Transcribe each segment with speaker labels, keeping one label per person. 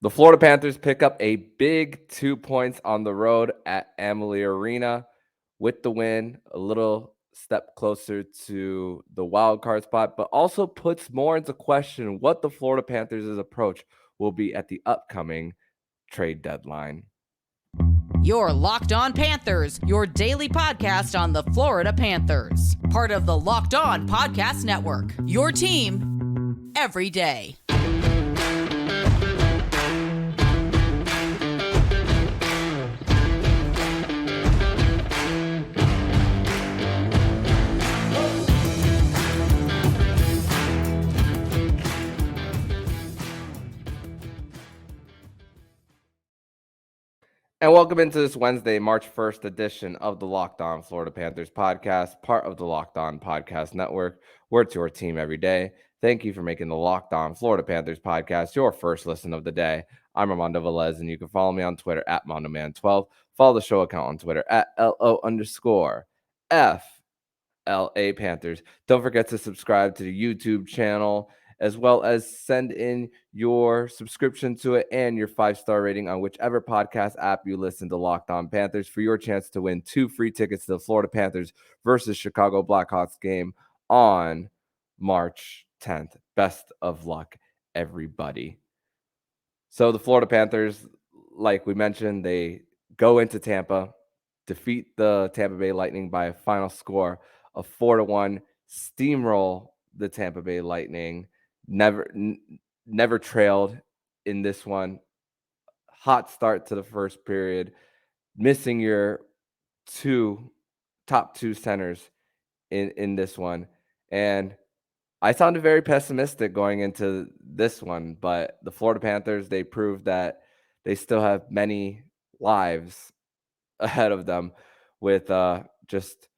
Speaker 1: The Florida Panthers pick up a big 2 points on the road at Amalie Arena with the win, a little step closer to the wild card spot, but also puts more into question what the Florida Panthers' approach will be at the upcoming trade deadline.
Speaker 2: You're Locked On Panthers, your daily podcast on the Florida Panthers. Part of the Locked On Podcast Network, your team every day.
Speaker 1: And welcome into this Wednesday, March 1st edition of the Locked On Florida Panthers podcast, part of the Locked On Podcast Network. We're to your team every day. Thank you for making the Locked On Florida Panthers podcast your first listen of the day. I'm Armando Velez, and you can follow me on Twitter at MondoMan12. Follow the show account on Twitter at LO_FLA Panthers. Don't forget to subscribe to the YouTube channel, as well as send in your subscription to it and your 5-star rating on whichever podcast app you listen to Locked On Panthers for your chance to win 2 free tickets to the Florida Panthers versus Chicago Blackhawks game on March 10th. Best of luck, everybody. So the Florida Panthers, like we mentioned, they go into Tampa, defeat the Tampa Bay Lightning by a final score of 4-1, steamroll the Tampa Bay Lightning. Never trailed in this one. Hot start to the first period, missing your top two centers in this one. And I sounded very pessimistic going into this one, but the Florida Panthers, they proved that they still have many lives ahead of them with just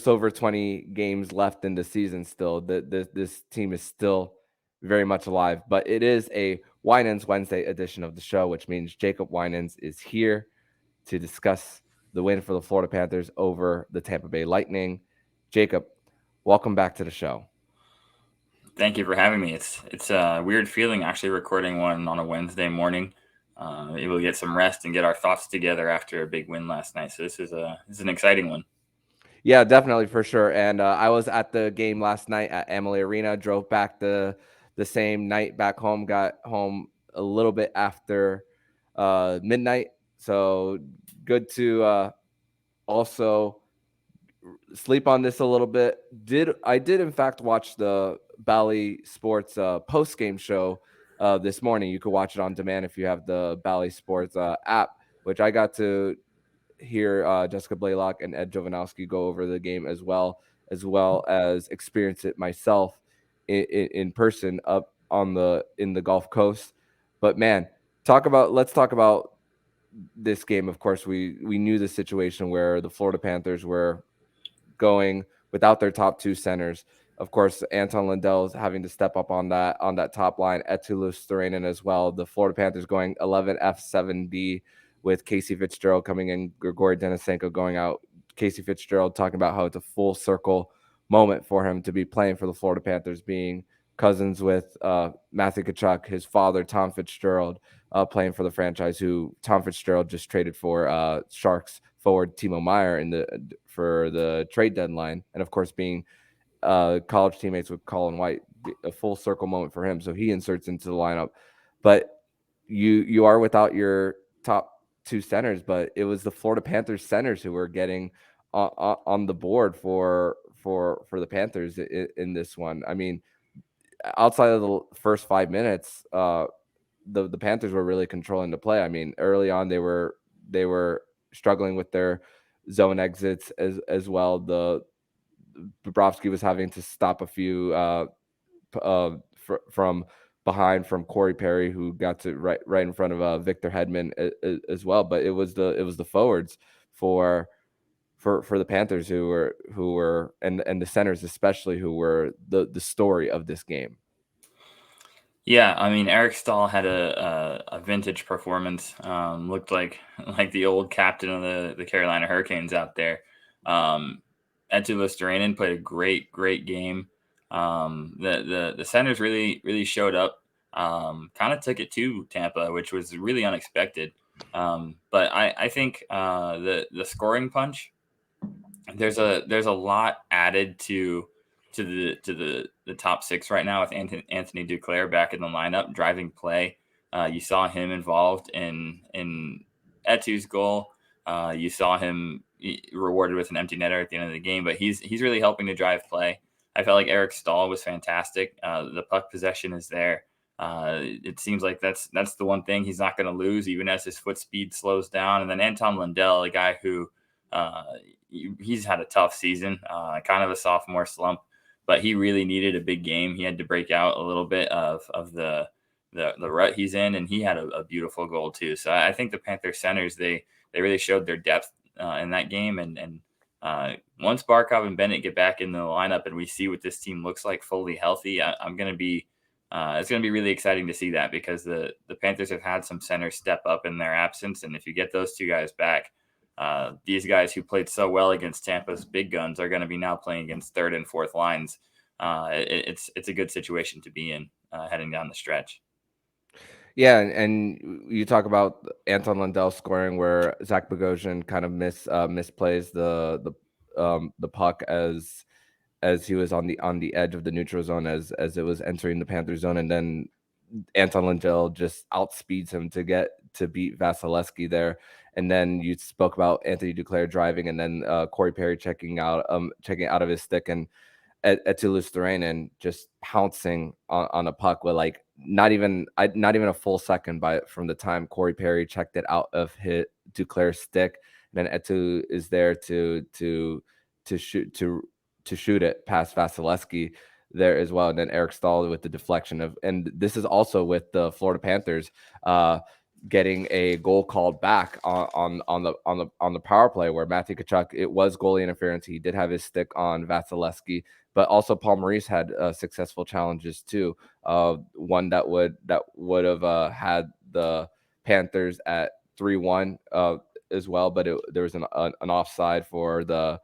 Speaker 1: over 20 games left in the season still. This team is still very much alive, but it is a Winans Wednesday edition of the show, which means Jacob Winans is here to discuss the win for the Florida Panthers over the Tampa Bay Lightning. Jacob, welcome back to the show.
Speaker 3: Thank you for having me. It's a weird feeling actually recording one on a Wednesday morning. Able to get some rest and get our thoughts together after a big win last night. So this is an exciting one.
Speaker 1: Yeah, definitely, for sure. And I was at the game last night at Amalie Arena, drove back the same night back home, got home a little bit after midnight. So good to also sleep on this a little bit. I did in fact watch the Bally Sports post-game show this morning. You could watch it on demand if you have the Bally Sports app, which I got to hear Jessica Blaylock and Ed Jovanowski go over the game as well as experience it myself in person up in the Gulf Coast. But man, let's talk about this game. Of course, we knew the situation where the Florida Panthers were going without their top two centers. Of course, Anton Lundell's having to step up on that top line. Eetu Luostarinen as well. The Florida Panthers going 11F 7B with Casey Fitzgerald coming in, Grigory Denisenko going out. Casey Fitzgerald talking about how it's a full circle moment for him to be playing for the Florida Panthers, being cousins with Matthew Tkachuk, his father, Tom Fitzgerald, playing for the franchise, who Tom Fitzgerald just traded for Sharks forward Timo Meier for the trade deadline. And, of course, being college teammates with Colin White, a full circle moment for him. So he inserts into the lineup. But you are without your top two centers, but it was the Florida Panthers centers who were getting on the board for the Panthers in this one. I mean, outside of the first 5 minutes, the Panthers were really controlling the play. I mean, early on they were struggling with their zone exits as well. The Bobrovsky was having to stop a few from behind from Corey Perry, who got to right in front of Victor Hedman as well. But it was the forwards for the Panthers who were and the centers especially who were the story of this game.
Speaker 3: Yeah, I mean, Eric Stahl had a vintage performance. Looked like the old captain of the Carolina Hurricanes out there. Eetu Luostarinen played a great game. The centers really showed up. Kind of took it to Tampa, which was really unexpected. But I think the scoring punch, there's a lot added to the top six right now with Anthony Duclair back in the lineup driving play. You saw him involved in Etu's goal. You saw him rewarded with an empty netter at the end of the game, but he's really helping to drive play. I felt like Eric Stahl was fantastic. The puck possession is there. It seems like that's the one thing he's not going to lose, even as his foot speed slows down. And then Anton Lundell, a guy who uh, he's had a tough season, kind of a sophomore slump, but he really needed a big game. He had to break out a little bit of the rut he's in, and he had a beautiful goal too. So I think the Panther centers, they really showed their depth in that game. And once Barkov and Bennett get back in the lineup and we see what this team looks like fully healthy, I'm going to be it's going to be really exciting to see that, because the Panthers have had some centers step up in their absence. And if you get those two guys back, these guys who played so well against Tampa's big guns are going to be now playing against third and fourth lines. It's a good situation to be in heading down the stretch.
Speaker 1: Yeah, and you talk about Anton Lundell scoring where Zach Bogosian kind of misplays the puck as he was on the edge of the neutral zone as it was entering the Panther zone, and then Anton Lundell just outspeeds him to beat Vasilevsky there. And then you spoke about Anthony Duclair driving, and then Corey Perry checking out of his stick, and at Toulouse-Lorraine and just pouncing on a puck with like not even a full second from the time Corey Perry checked it out of hit Duclair's stick. And then Etu is there to shoot it past Vasilevsky there as well. And then Eric Stahl with the deflection and this is also with the Florida Panthers getting a goal called back on the power play where Matthew Tkachuk, it was goalie interference. He did have his stick on Vasilevsky, but also Paul Maurice had successful challenges too. One that would have had the Panthers at 3-1 as well, but there was an offside for the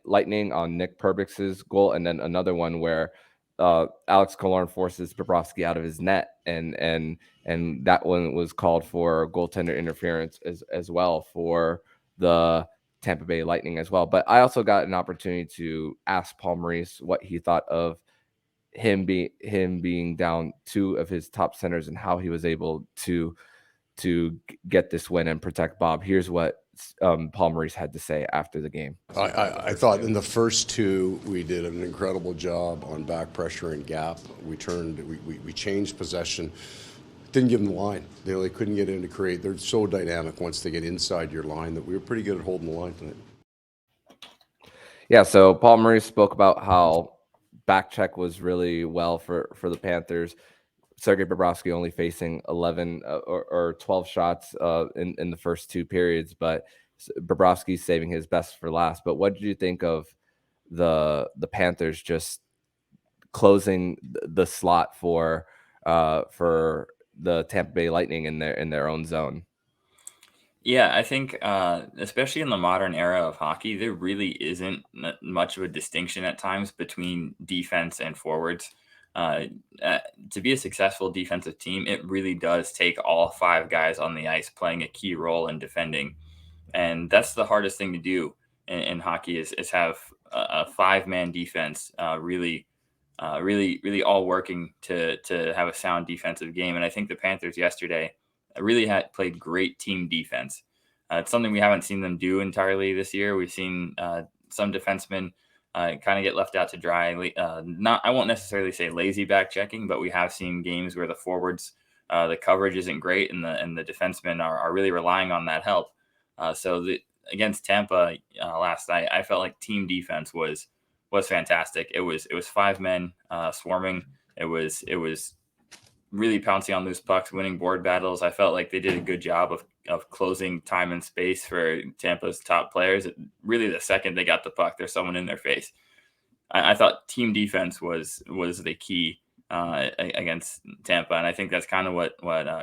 Speaker 1: Lightning on Nick Perbix's goal, and then another one where Alex Killorn forces Bobrovsky out of his net, and that one was called for goaltender interference as well for the Tampa Bay Lightning as well. But I also got an opportunity to ask Paul Maurice what he thought of him being down two of his top centers and how he was able to get this win and protect Bob. Here's what Paul Maurice had to say after the game.
Speaker 4: I thought in the first two we did an incredible job on back pressure and gap. We changed possession. Didn't give them the line. They couldn't get in to create. They're so dynamic once they get inside your line that we were pretty good at holding the line tonight.
Speaker 1: Yeah, so Paul Maurice spoke about how back check was really well for the Panthers. Sergei Bobrovsky only facing 11 or 12 shots in the first two periods, but Bobrovsky's saving his best for last. But what did you think of the Panthers just closing the slot for the Tampa Bay Lightning in their own zone?
Speaker 3: Yeah, I think especially in the modern era of hockey, there really isn't much of a distinction at times between defense and forwards. To be a successful defensive team, it really does take all five guys on the ice playing a key role in defending. And that's the hardest thing to do in hockey is have a five-man defense really all working to have a sound defensive game. And I think the Panthers yesterday really had played great team defense. It's something we haven't seen them do entirely this year. We've seen some defensemen kind of get left out to dry. I won't necessarily say lazy back checking, but we have seen games where the forwards, the coverage isn't great, and the defensemen are really relying on that help. Against Tampa last night, I felt like team defense was fantastic. It was five men swarming. It was really pouncing on loose pucks, winning board battles. I felt like they did a good job of closing time and space for Tampa's top players. Really, the second they got the puck, there's someone in their face. I thought team defense was the key against Tampa, and I think that's kind of what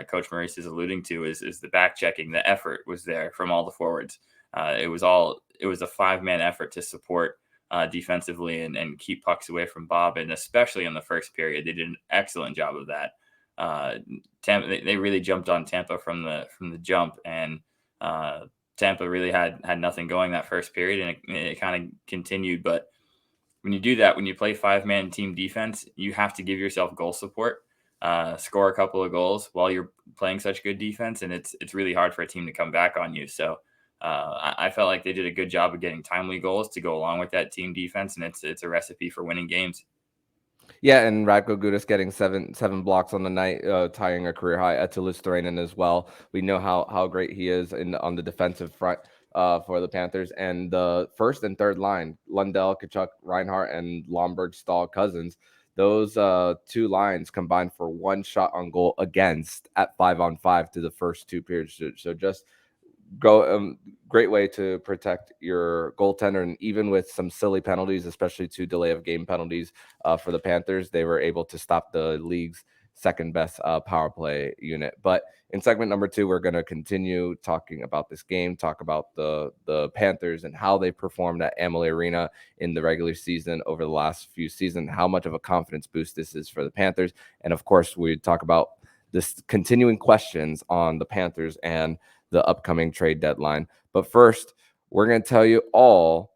Speaker 3: Coach Maurice is alluding to is the back checking. The effort was there from all the forwards. It was a five-man effort to support defensively and keep pucks away from Bob, and especially in the first period, they did an excellent job of that. Tampa, they really jumped on Tampa from the jump, and Tampa really had nothing going that first period, and it kind of continued. But when you do that, when you play 5-man team defense, you have to give yourself goal support, score a couple of goals while you're playing such good defense, and it's really hard for a team to come back on you. So I felt like they did a good job of getting timely goals to go along with that team defense, and it's a recipe for winning games.
Speaker 1: Yeah, and Radko Gudas getting seven blocks on the night, tying a career high. Etelus Thrainen as well. We know how great he is on the defensive front for the Panthers. And the first and third line, Lundell, Kachuk, Reinhart, and Lomberg, Stahl, Cousins. Those two lines combined for one shot on goal against at 5-on-5 to the first two periods. So just great way to protect your goaltender, and even with some silly penalties, especially two delay of game penalties for the Panthers, they were able to stop the league's second best power play unit. But in segment number 2, we're going to continue talking about this game, talk about the Panthers and how they performed at Amalie Arena in the regular season over the last few seasons, how much of a confidence boost this is for the Panthers, and of course we talk about this continuing questions on the Panthers and the upcoming trade deadline. But first, we're going to tell you all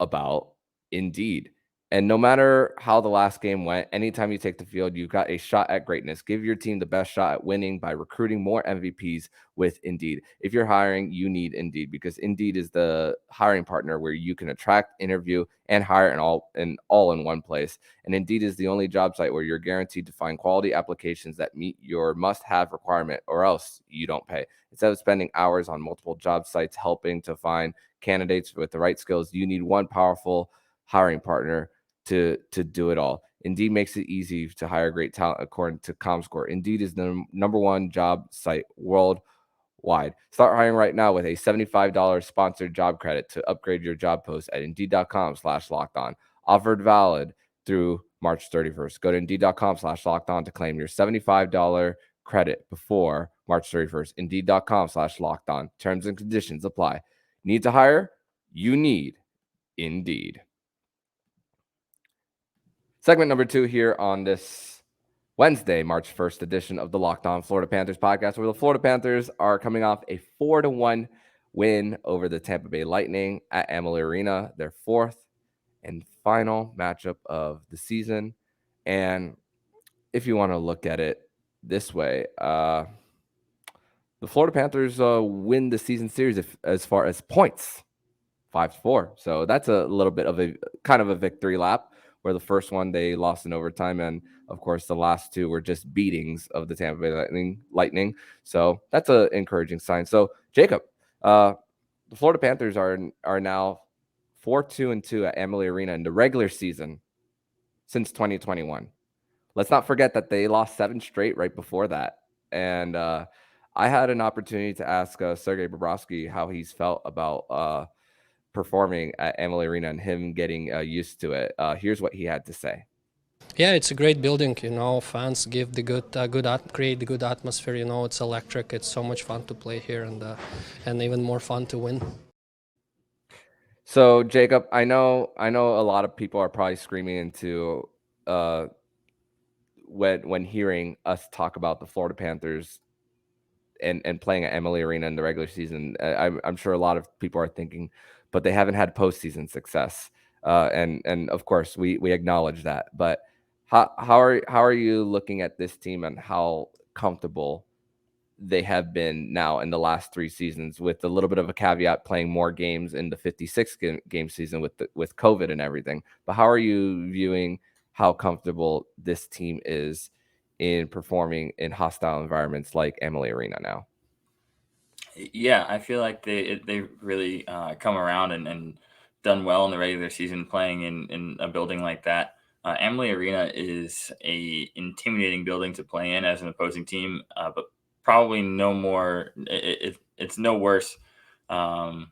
Speaker 1: about Indeed. And no matter how the last game went, anytime you take the field, you've got a shot at greatness. Give your team the best shot at winning by recruiting more MVPs with Indeed. If you're hiring, you need Indeed, because Indeed is the hiring partner where you can attract, interview, and hire all in one place. And Indeed is the only job site where you're guaranteed to find quality applications that meet your must-have requirement, or else you don't pay. Instead of spending hours on multiple job sites helping to find candidates with the right skills, you need one powerful hiring partner to do it all. Indeed makes it easy to hire great talent according to ComScore. Indeed is the number one job site worldwide. Start hiring right now with a $75 sponsored job credit to upgrade your job post at Indeed.com/lockedon. Offered valid through March 31st. Go to Indeed.com/lockedon to claim your $75 credit before March 31st. Indeed.com/lockedon. Terms and conditions apply. Need to hire? You need Indeed. Segment number 2 here on this Wednesday, March 1st edition of the Locked On Florida Panthers podcast, where the Florida Panthers are coming off a 4-1 win over the Tampa Bay Lightning at Amalie Arena, their fourth and final matchup of the season. And if you want to look at it this way, the Florida Panthers win the season series as far as points, 5-4. So that's a little bit of a kind of a victory lap, where the first one they lost in overtime, and of course the last two were just beatings of the Tampa Bay Lightning. So that's an encouraging sign. So Jacob, the Florida Panthers are now 4-2-2 at Amalie Arena in the regular season since 2021. Let's not forget that they lost 7 straight right before that. And I had an opportunity to ask Sergei Bobrovsky how he's felt about performing at Amalie Arena and him getting used to it. Here's what he had to say.
Speaker 5: Yeah, it's a great building. Fans give the create the good atmosphere. It's electric. It's so much fun to play here, and even more fun to win.
Speaker 1: So Jacob, I know a lot of people are probably screaming into when hearing us talk about the Florida Panthers and playing at Amalie Arena in the regular season. I'm sure a lot of people are thinking, but they haven't had postseason success, and of course we acknowledge that. But how are you looking at this team and how comfortable they have been now in the last 3 seasons, with a little bit of a caveat playing more games in the 56 game season with COVID and everything? But how are you viewing how comfortable this team is in performing in hostile environments like Amalie Arena now?
Speaker 3: Yeah, I feel like they really come around and done well in the regular season playing in a building like that. Amalie Arena is a intimidating building to play in as an opposing team, but probably no more. It's no worse than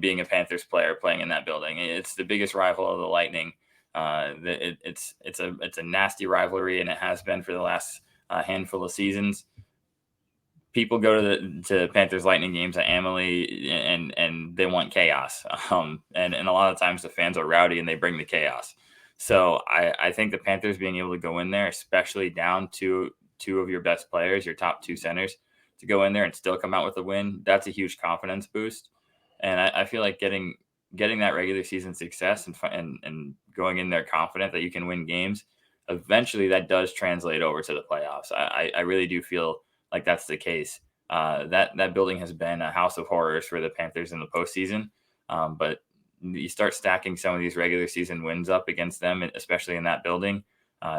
Speaker 3: being a Panthers player playing in that building. It's the biggest rival of the Lightning. It's a nasty rivalry, and it has been for the last handful of seasons. people go to Panthers Lightning games at Amalie and they want chaos. And a lot of times the fans are rowdy and they bring the chaos. So I think the Panthers being able to go in there, especially down to two of your best players, your top two centers, to go in there and still come out with a win, that's a huge confidence boost. And I feel like getting that regular season success and going in there confident that you can win games, eventually that does translate over to the playoffs. I really do feel like that's the case. That building has been a house of horrors for the Panthers in the postseason. But you start stacking some of these regular season wins up against them, especially in that building.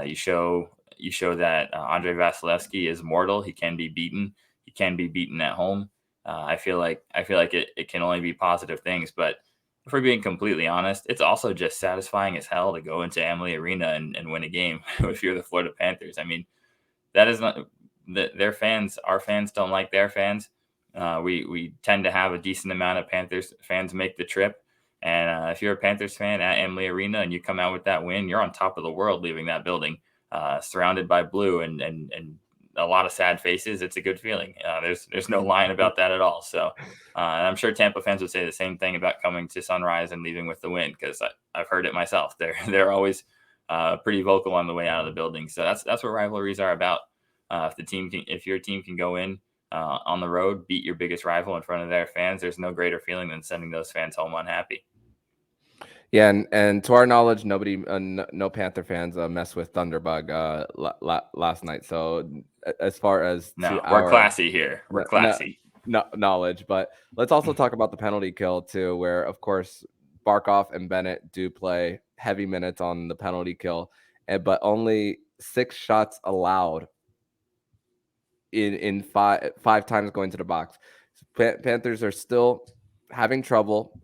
Speaker 3: You show that Andrei Vasilevsky is mortal. He can be beaten. He can be beaten at home. I feel like it can only be positive things. But if we're being completely honest, it's also just satisfying as hell to go into Amalie Arena and win a game if you're the Florida Panthers. I mean, that is not their fans. Our fans don't like their fans. We tend to have a decent amount of Panthers fans make the trip. And if you're a Panthers fan at Amalie Arena and you come out with that win, you're on top of the world leaving that building, surrounded by blue and a lot of sad faces. It's a good feeling. There's no line about that at all. So and I'm sure Tampa fans would say the same thing about coming to Sunrise and leaving with the win, because I've heard it myself. They're always pretty vocal on the way out of the building. So that's what rivalries are about. If your team can go in on the road, beat your biggest rival in front of their fans, there's no greater feeling than sending those fans home unhappy.
Speaker 1: Yeah, and to our knowledge, nobody, no Panther fans mess with Thunderbug last night. So as far as
Speaker 3: we're classy here. We're classy.
Speaker 1: Knowledge, but let's also talk about the penalty kill too, where of course Barkov and Bennett do play heavy minutes on the penalty kill, but only 6 shots allowed in five times going to the box. Panthers are still having trouble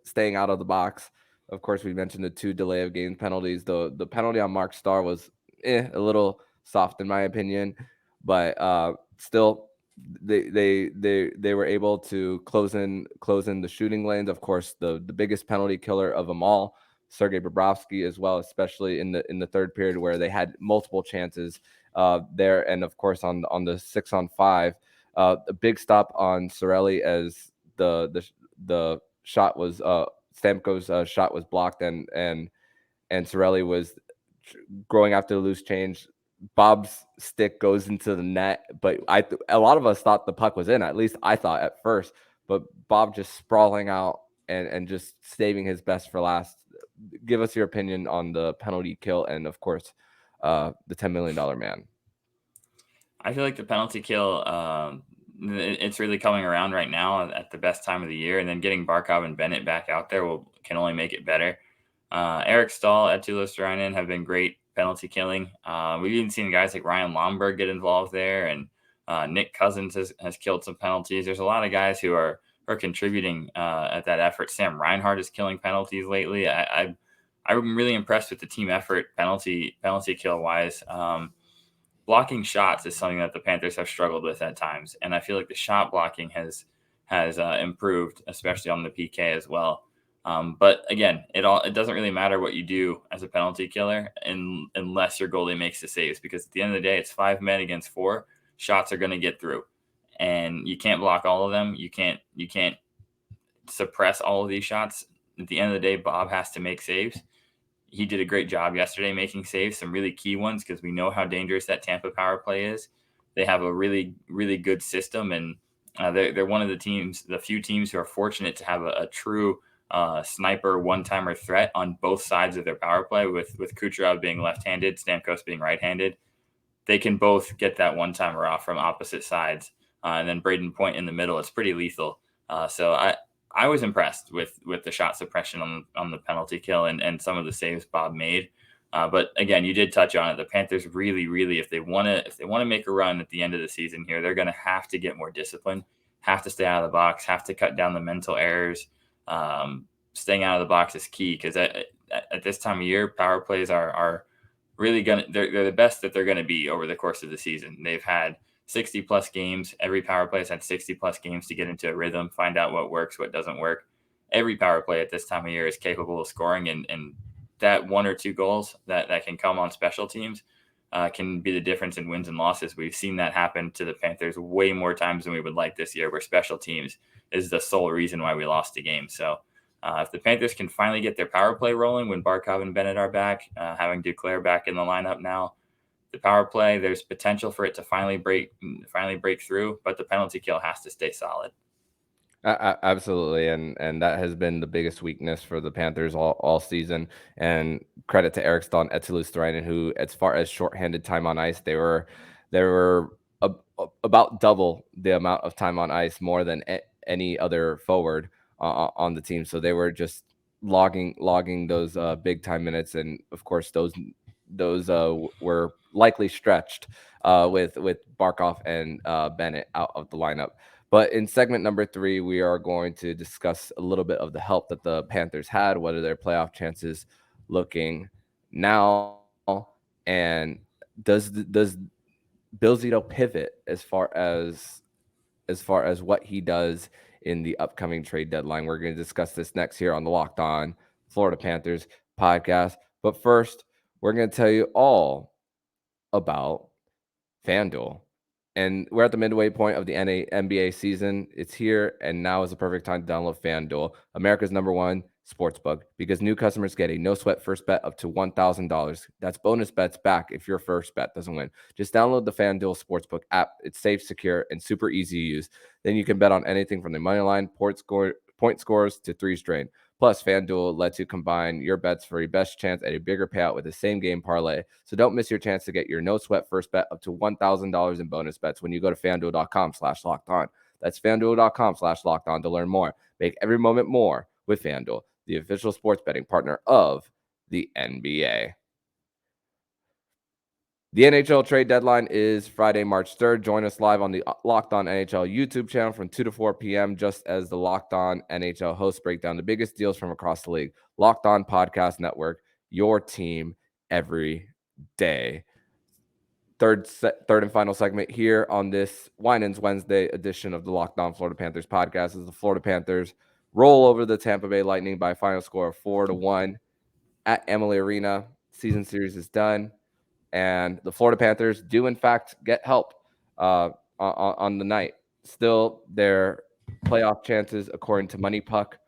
Speaker 1: staying out of the box. Of course, we mentioned the 2 delay of game penalties. The penalty on Mark Starr was a little soft in my opinion, but still they were able to close in the shooting lanes. Of course, the biggest penalty killer of them all, Sergei Bobrovsky, as well, especially in the third period where they had multiple chances there, and of course on the 6-on-5, a big stop on Cirelli as the shot was Stamkos's shot was blocked, and Cirelli was going after the loose change. Bob's stick goes into the net, but a lot of us thought the puck was in. At least I thought at first, but Bob just sprawling out and just saving his best for last. Give us your opinion on the penalty kill and, of course, the $10 million man.
Speaker 3: I feel like the penalty kill, it's really coming around right now at the best time of the year, and then getting Barkov and Bennett back out there can only make it better. Eric Stahl, Eetu Luostarinen have been great penalty killing. We've even seen guys like Ryan Lomberg get involved there, and Nick Cousins has killed some penalties. There's a lot of guys who are contributing at that effort. Sam Reinhart is killing penalties lately. I'm really impressed with the team effort penalty kill wise. Blocking shots is something that the Panthers have struggled with at times, and I feel like the shot blocking has improved, especially on the PK as well. But again, it doesn't really matter what you do as a penalty killer unless your goalie makes the saves, because at the end of the day, it's 5 men against 4. Shots are going to get through, and you can't block all of them. You can't suppress all of these shots. At the end of the day, Bob has to make saves. He did a great job yesterday making saves, some really key ones, because we know how dangerous that Tampa power play is. They have a really, really good system, and they're one of the few teams who are fortunate to have a true sniper one-timer threat on both sides of their power play, with Kucherov being left-handed, Stamkos being right-handed. They can both get that one-timer off from opposite sides, and then Braden Point in the middle. It's pretty lethal. So I was impressed with the shot suppression on the penalty kill and some of the saves Bob made. But again, you did touch on it. The Panthers really, really, if they want to make a run at the end of the season here, they're going to have to get more discipline, have to stay out of the box, have to cut down the mental errors. Staying out of the box is key, because at this time of year, power plays are really they're the best that they're going to be over the course of the season. They've had 60 plus games. Every power play has had 60 plus games to get into a rhythm, find out what works, what doesn't work. Every power play at this time of year is capable of scoring, and that 1 or 2 goals that can come on special teams, can be the difference in wins and losses. We've seen that happen to the Panthers way more times than we would like this year, where special teams is the sole reason why we lost the game. So if the Panthers can finally get their power play rolling when Barkov and Bennett are back, having Duclair back in the lineup now, the power play, there's potential for it to finally break through, but the penalty kill has to stay solid.
Speaker 1: Absolutely, and that has been the biggest weakness for the Panthers all season. And credit to Eric Stahl and Etelustarainen, who, as far as shorthanded time on ice, they were about double the amount of time on ice, more than any other forward on the team. So they were just logging those big time minutes, and of course those were likely stretched with Barkov and Bennett out of the lineup. But in segment number 3, we are going to discuss a little bit of the help that the Panthers had, what are their playoff chances looking now, and does Bill Zito pivot as far as what he does in the upcoming trade deadline? We're going to discuss this next here on the Locked On Florida Panthers podcast. But first, we're going to tell you all about FanDuel. And we're at the midway point of the NBA season. It's here, and now is the perfect time to download FanDuel, America's #1 sportsbook, because new customers get a no-sweat first bet up to $1,000. That's bonus bets back if your first bet doesn't win. Just download the FanDuel Sportsbook app. It's safe, secure, and super easy to use. Then you can bet on anything from the money line, point scores to threes drained. Plus, FanDuel lets you combine your bets for a best chance at a bigger payout with the same game parlay. So don't miss your chance to get your no-sweat first bet up to $1,000 in bonus bets when you go to FanDuel.com/lockedon. That's FanDuel.com/lockedon to learn more. Make every moment more with FanDuel, the official sports betting partner of the NBA. The NHL trade deadline is Friday, March 3rd. Join us live on the Locked On NHL YouTube channel from 2 to 4 p.m. just as the Locked On NHL hosts break down the biggest deals from across the league. Locked On Podcast Network, your team every day. Third and final segment here on this Winans Wednesday edition of the Locked On Florida Panthers podcast is the Florida Panthers roll over the Tampa Bay Lightning by a final score of 4-1 at Amalie Arena. Season series is done. And the Florida Panthers do, in fact, get help on the night. Still, their playoff chances, according to Money Puck,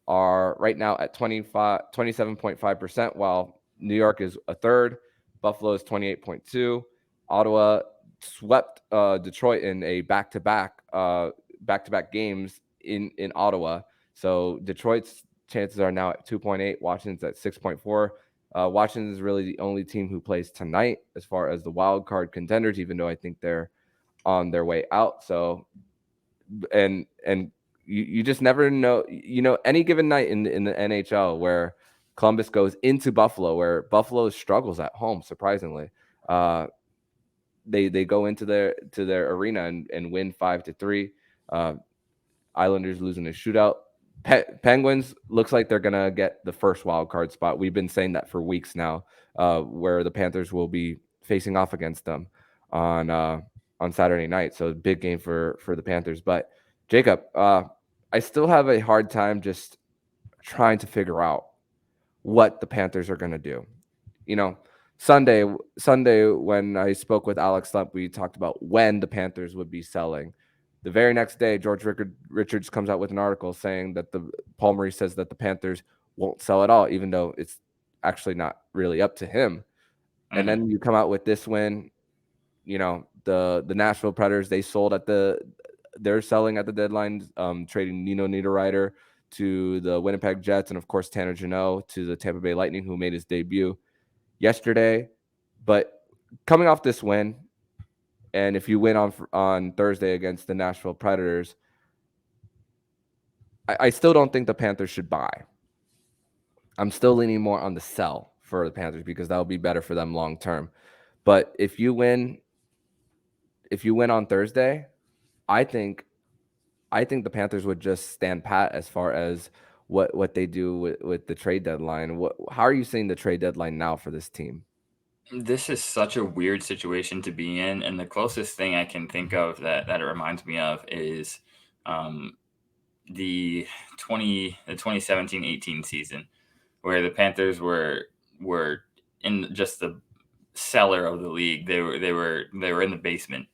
Speaker 1: are right now at 27.5%, while New York is a third. Buffalo is 28.2%. Ottawa swept Detroit in a back-to-back games in Ottawa. So Detroit's chances are now at 2.8. Washington's at 6.4. Washington is really the only team who plays tonight as far as the wild card contenders, even though I think they're on their way out. So, and you just never know, any given night in the NHL where Columbus goes into Buffalo, where Buffalo struggles at home, surprisingly. They go into their arena and win 5-3. Islanders losing a shootout. Penguins looks like they're gonna get the first wild card spot. We've been saying that for weeks now, where the Panthers will be facing off against them on Saturday night. So big game for the Panthers. But Jacob, I still have a hard time just trying to figure out what the Panthers are gonna do. Sunday when I spoke with Alex Stump, we talked about when the Panthers would be selling. The very next day, George Richards comes out with an article saying that Paul Maurice says that the Panthers won't sell at all, even though it's actually not really up to him. Mm-hmm. And then you come out with this win. The Nashville Predators, they're selling at the deadline, trading Nino Niederreiter to the Winnipeg Jets, and of course Tanner Jeannot to the Tampa Bay Lightning, who made his debut yesterday. But coming off this win, and if you win on Thursday against the Nashville Predators, I still don't think the Panthers should buy. I'm still leaning more on the sell for the Panthers because that will be better for them long term. But if you win on Thursday, I think the Panthers would just stand pat as far as what they do with the trade deadline. How are you seeing the trade deadline now for this team?
Speaker 3: This is such a weird situation to be in, and the closest thing I can think of that it reminds me of is the 2017-18 season, where the Panthers were in just the cellar of the league. They were in the basement,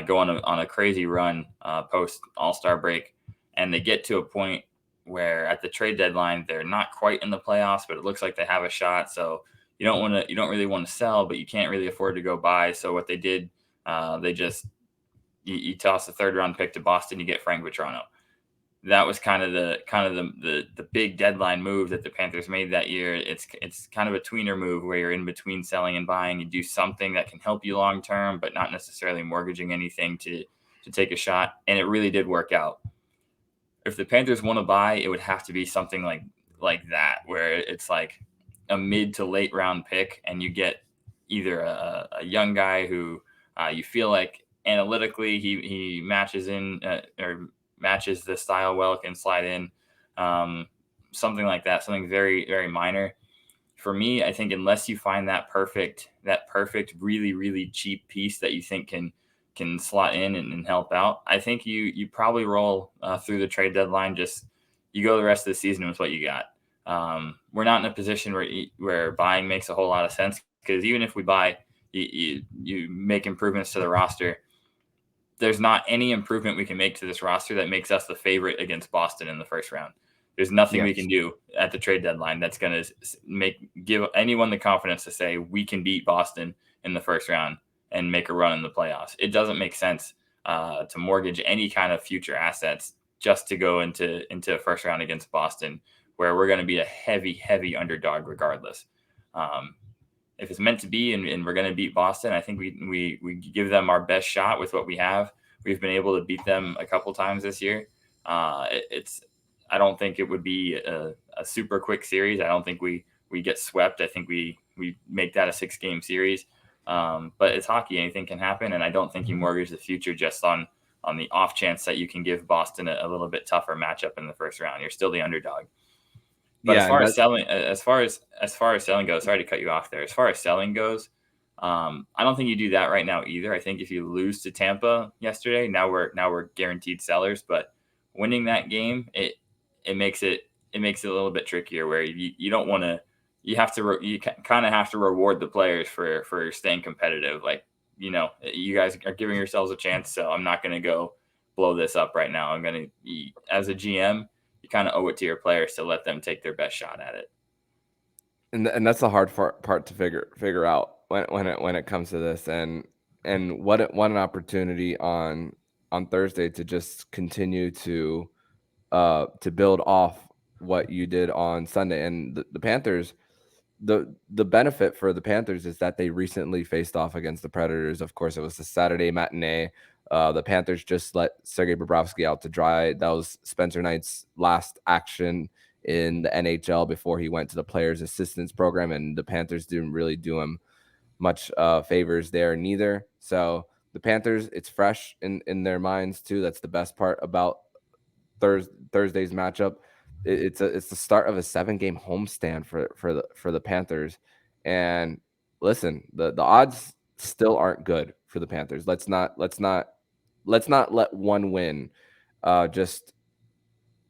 Speaker 3: going on a crazy run post All-Star break, and they get to a point where at the trade deadline they're not quite in the playoffs, but it looks like they have a shot. So you don't really want to sell, but you can't really afford to go buy. So what they did, they just you toss the third round pick to Boston, you get Frank Vatrano. That was kind of the big deadline move that the Panthers made that year. It's kind of a tweener move where you're in between selling and buying. You do something that can help you long term, but not necessarily mortgaging anything to take a shot. And it really did work out. If the Panthers want to buy, it would have to be something like that, where it's like a mid to late round pick, and you get either a young guy who you feel like analytically he matches in or matches the style well, can slide in, something like that, something very, very minor. For me, I think unless you find that perfect, really, really cheap piece that you think can slot in and help out, I think you probably roll through the trade deadline. Just you go the rest of the season with what you got. We're not in a position where buying makes a whole lot of sense, because even if we buy, you make improvements to the roster. There's not any improvement we can make to this roster that makes us the favorite against Boston in the first round. There's nothing we can do at the trade deadline that's going to give anyone the confidence to say we can beat Boston in the first round and make a run in the playoffs. It doesn't make sense to mortgage any kind of future assets just to go into a first round against Boston, where we're going to be a heavy, heavy underdog regardless. If it's meant to be and we're going to beat Boston, I think we give them our best shot with what we have. We've been able to beat them a couple times this year. I don't think it would be a super quick series. I don't think we get swept. I think we make that a 6-game series. But it's hockey. Anything can happen. And I don't think you mortgage the future just on the off chance that you can give Boston a little bit tougher matchup in the first round. You're still the underdog. But as far as selling goes, sorry to cut you off there. As far as selling goes, I don't think you do that right now either. I think if you lose to Tampa yesterday, now we're guaranteed sellers. But winning that game, it makes it a little bit trickier, where you don't want to. You kind of have to reward the players for staying competitive. Like, you guys are giving yourselves a chance, so I'm not going to go blow this up right now. I'm going to, as a GM, you kind of owe it to your players to let them take their best shot at it.
Speaker 1: And that's the hard part to figure out when it comes to this, and what an opportunity on Thursday to just continue to build off what you did on Sunday. And the Panthers, the benefit for the Panthers is that they recently faced off against the Predators. Of course, it was the Saturday matinee. The Panthers just let Sergei Bobrovsky out to dry. That was Spencer Knight's last action in the NHL before he went to the Players Assistance Program, and the Panthers didn't really do him much favors there neither. So the Panthers, it's fresh in their minds too. That's the best part about Thursday's matchup. It's the start of a 7-game homestand for the Panthers. And listen, the odds still aren't good for the Panthers. Let's not let one win just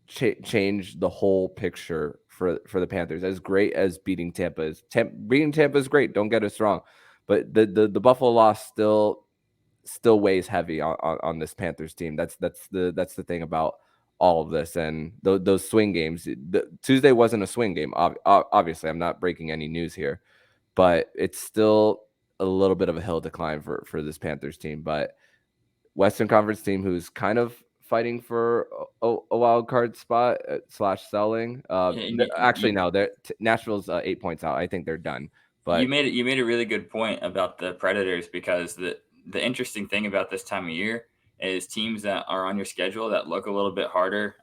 Speaker 1: change the whole picture for the Panthers. As great as beating Tampa is, beating Tampa is great. Don't get us wrong, but the Buffalo loss still weighs heavy on this Panthers team. That's the thing about all of this. And those swing games. Tuesday wasn't a swing game. Obviously, I'm not breaking any news here, but it's still a little bit of a hill to climb for this Panthers team. But Western Conference team who's kind of fighting for a wild card spot / selling. Actually, no, Nashville's 8 points out. I think they're done. But
Speaker 3: you made a really good point about the Predators, because the interesting thing about this time of year is teams that are on your schedule that look a little bit harder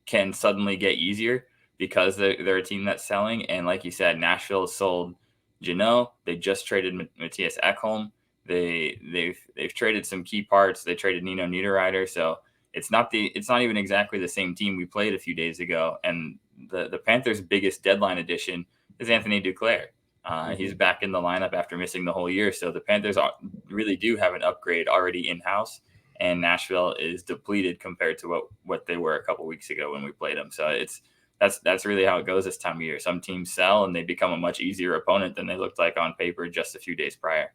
Speaker 3: can suddenly get easier because they're a team that's selling. And like you said, Nashville sold Jeannot. They just traded Matthias Ekholm. They've traded some key parts. They traded Nino Niederreiter. So it's not even exactly the same team we played a few days ago. And the Panthers' biggest deadline addition is Anthony Duclair. He's back in the lineup after missing the whole year. So the Panthers really do have an upgrade already in-house, and Nashville is depleted compared to what they were a couple weeks ago when we played them. So that's really how it goes this time of year. Some teams sell and they become a much easier opponent than they looked like on paper just a few days prior.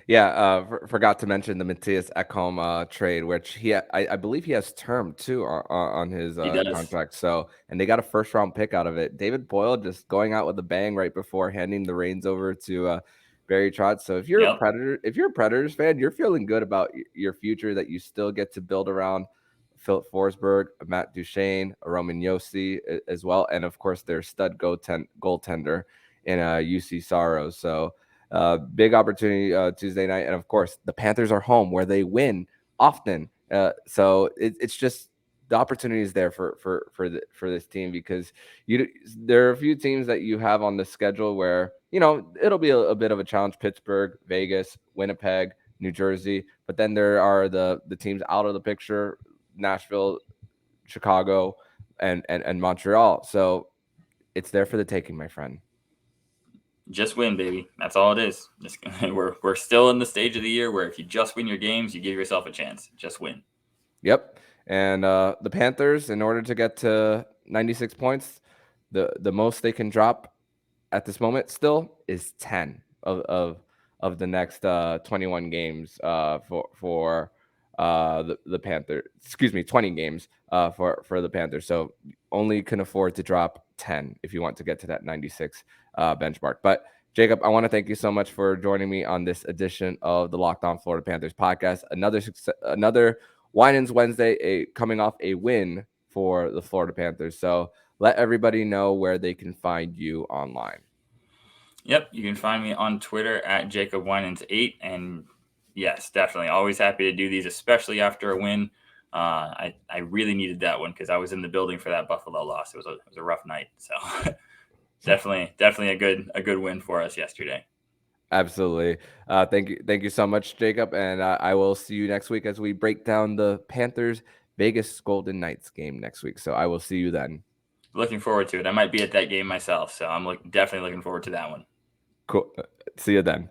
Speaker 1: Yeah, forgot to mention the Matthias Ekholm trade, which I believe he has term too on his
Speaker 3: He does.
Speaker 1: contract. So, and they got a first round pick out of it. David Boyle just going out with a bang right before handing the reins over to Barry Trotz. So if you're
Speaker 3: Yep.
Speaker 1: if you're a Predators fan, you're feeling good about your future that you still get to build around Philip Forsberg, Matt Duchene, Roman Josi as well, and of course their stud goaltender in UC Saros. So. Big opportunity Tuesday night, and of course the Panthers are home where they win often. So it's just the opportunity is there for this team, because there are a few teams that you have on the schedule where it'll be a bit of a challenge: Pittsburgh, Vegas, Winnipeg, New Jersey. But then there are the teams out of the picture: Nashville, Chicago, and Montreal. So it's there for the taking, my friend.
Speaker 3: Just win, baby. That's all it is. We're still in the stage of the year where if you just win your games, you give yourself a chance. Just win.
Speaker 1: Yep. And the Panthers, in order to get to 96 points, the most they can drop at this moment still is 10 of the next 21 games for the Panthers. Excuse me, 20 games for the Panthers. So only can afford to drop 10 if you want to get to that 96 benchmark. But Jacob, I want to thank you so much for joining me on this edition of the Locked On Florida Panthers podcast. Another Winans Wednesday, coming off a win for the Florida Panthers. So let everybody know where they can find you online.
Speaker 3: Yep, you can find me on Twitter at Jacob Winans 8, and yes, definitely always happy to do these, especially after a win. I really needed that one because I was in the building for that Buffalo loss. It was a rough night, so definitely a good win for us yesterday.
Speaker 1: Absolutely. Thank you so much, Jacob, and I will see you next week as we break down the Panthers Vegas Golden Knights game next week. So I will see you then.
Speaker 3: Looking forward to it. I might be at that game myself, so I'm definitely looking forward to that one.
Speaker 1: Cool. See you then.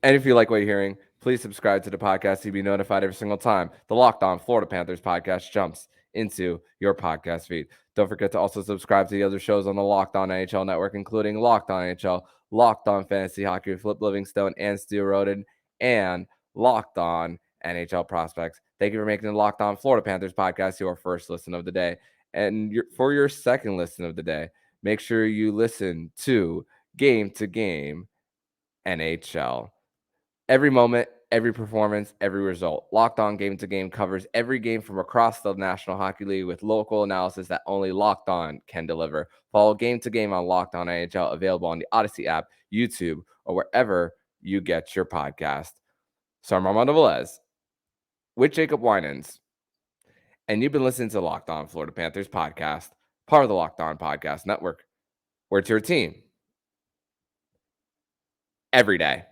Speaker 1: And if you like what you're hearing, please subscribe to the podcast to be notified every single time the Locked On Florida Panthers podcast jumps into your podcast feed. Don't forget to also subscribe to the other shows on the Locked On NHL network, including Locked On NHL, Locked On Fantasy Hockey with Flip Livingstone and Stu Roden, and Locked On NHL Prospects. Thank you for making the Locked On Florida Panthers podcast your first listen of the day. And for your second listen of the day, make sure you listen to Game to Game NHL. Every moment, every performance, every result. Locked On Game to Game covers every game from across the National Hockey League with local analysis that only Locked On can deliver. Follow Game to Game on Locked On NHL, available on the Odyssey app, YouTube, or wherever you get your podcast. So I'm Armando Velez with Jacob Winans, and you've been listening to Locked On Florida Panthers podcast, part of the Locked On Podcast Network, where it's your team every day.